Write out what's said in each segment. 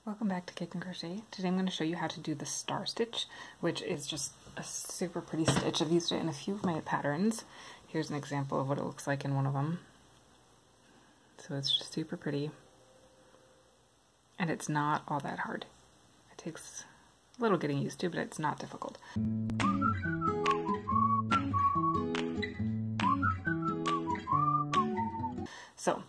Welcome back to Cake and Crochet. Today I'm going to show you how to do the star stitch, which is just a super pretty stitch. I've used it in a few of my patterns. Here's an example of what it looks like in one of them. So it's just super pretty. And it's not all that hard. It takes a little getting used to, but it's not difficult. So,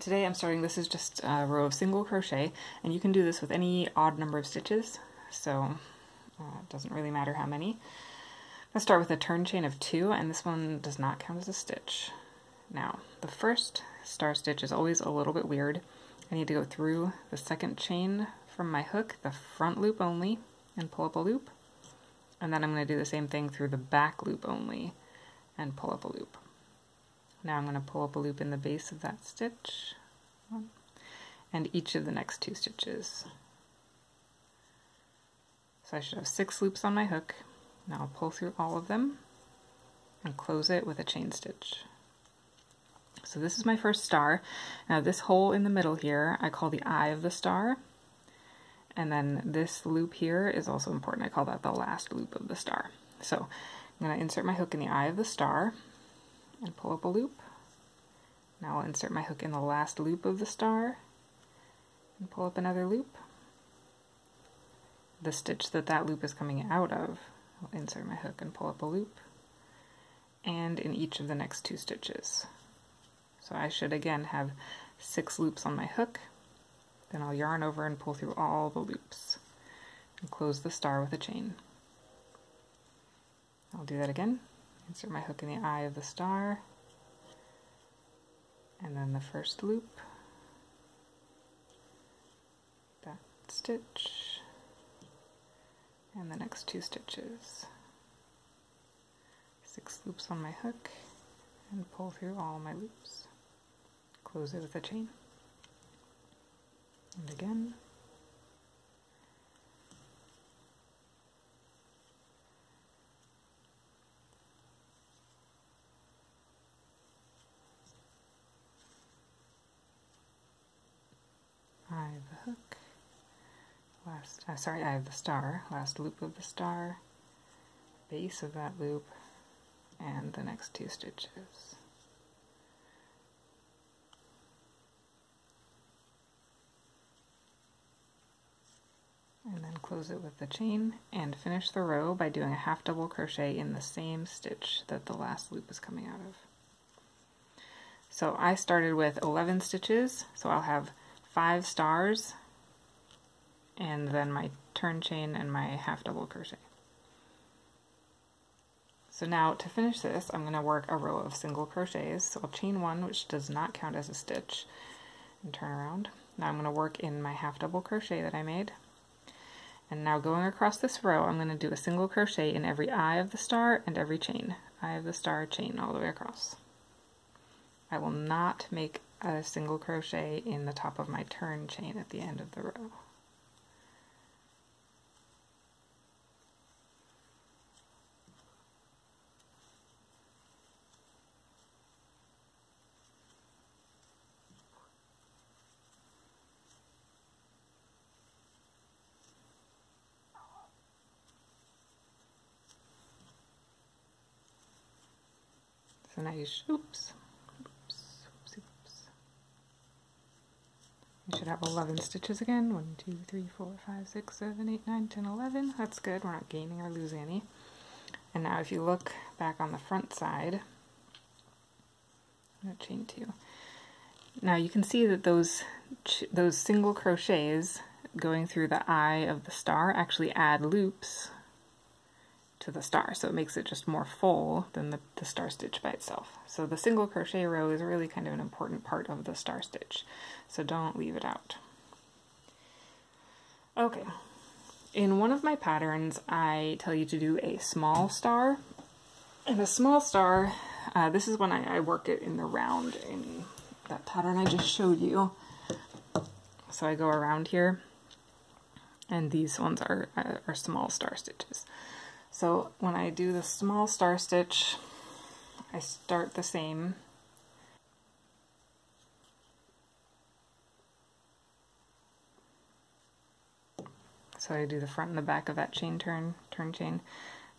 today I'm starting, this is just a row of single crochet, and you can do this with any odd number of stitches, so it doesn't really matter how many. I'm going to start with a turn chain of 2, and this one does not count as a stitch. Now, the first star stitch is always a little bit weird. I need to go through the second chain from my hook, the front loop only, and pull up a loop. And then I'm going to do the same thing through the back loop only, and pull up a loop. Now I'm going to pull up a loop in the base of that stitch, and each of the next 2 stitches. So I should have 6 loops on my hook. Now I'll pull through all of them and close it with a chain stitch. So this is my first star. Now this hole in the middle here I call the eye of the star, and then this loop here is also important. I call that the last loop of the star. So I'm going to insert my hook in the eye of the star and pull up a loop. Now I'll insert my hook in the last loop of the star and pull up another loop. The stitch that loop is coming out of, I'll insert my hook and pull up a loop, and in each of the next 2 stitches. So I should again have 6 loops on my hook, then I'll yarn over and pull through all the loops and close the star with a chain. I'll do that again. Insert my hook in the eye of the star, and then the first loop, that stitch, and the next 2 stitches. 6 loops on my hook, and pull through all my loops. Close it with a chain. And again. Eye of the hook, eye of the star, last loop of the star, base of that loop, and the next 2 stitches. And then close it with the chain, and finish the row by doing a half double crochet in the same stitch that the last loop is coming out of. So I started with 11 stitches, so I'll have 5 stars, and then my turn chain and my half double crochet. So now to finish this, I'm going to work a row of single crochets. So I'll chain 1, which does not count as a stitch, and turn around. Now I'm going to work in my half double crochet that I made. And now going across this row, I'm going to do a single crochet in every eye of the star and every chain. Eye of the star, chain all the way across. I will not make a single crochet in the top of my turn chain at the end of the row. So now you you should have 11 stitches again. 1, 2, 3, 4, 5, 6, 7, 8, 9, 10, 11. That's good. We're not gaining or losing any. And now if you look back on the front side, I'm going to chain 2. Now you can see that those single crochets going through the eye of the star actually add loops to the star, so it makes it just more full than the star stitch by itself. So the single crochet row is really kind of an important part of the star stitch, so don't leave it out. Okay, in one of my patterns I tell you to do a small star, and a small star, this is when I work it in the round in that pattern I just showed you. So I go around here, and these ones are small star stitches. So when I do the small star stitch, I start the same So I do the front and the back of that chain turn chain,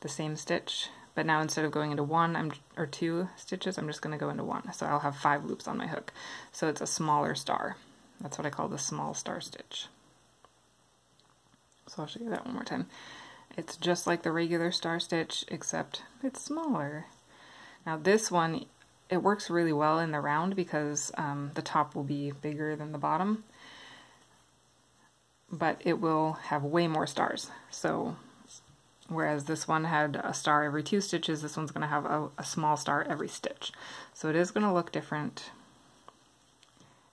the same stitch, but now instead of going into one or two stitches, I'm just going to go into one. So I'll have 5 loops on my hook. So it's a smaller star. That's what I call the small star stitch. So I'll show you that one more time. It's just like the regular star stitch, except it's smaller. Now this one, it works really well in the round because the top will be bigger than the bottom, but it will have way more stars. So whereas this one had a star every 2 stitches, this one's going to have a small star every stitch. So it is going to look different.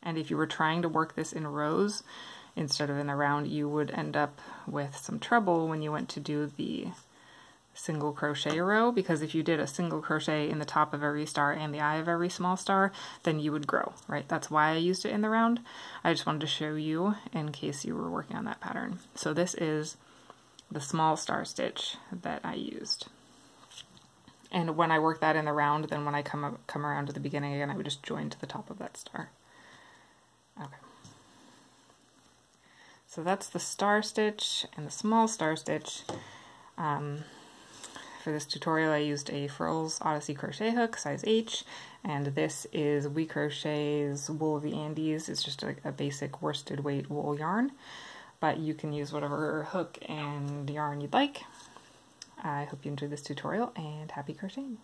And if you were trying to work this in rows instead of in the round, you would end up with some trouble when you went to do the single crochet row, because if you did a single crochet in the top of every star and the eye of every small star, then you would grow, right? That's why I used it in the round. I just wanted to show you in case you were working on that pattern. So this is the small star stitch that I used. And when I work that in the round, then when I come around to the beginning again, I would just join to the top of that star. Okay. So that's the star stitch and the small star stitch. For this tutorial I used a Furls Odyssey crochet hook, size H, and this is We Crochet's Wool of the Andes. It's just a basic worsted weight wool yarn, but you can use whatever hook and yarn you'd like. I hope you enjoyed this tutorial, and happy crocheting!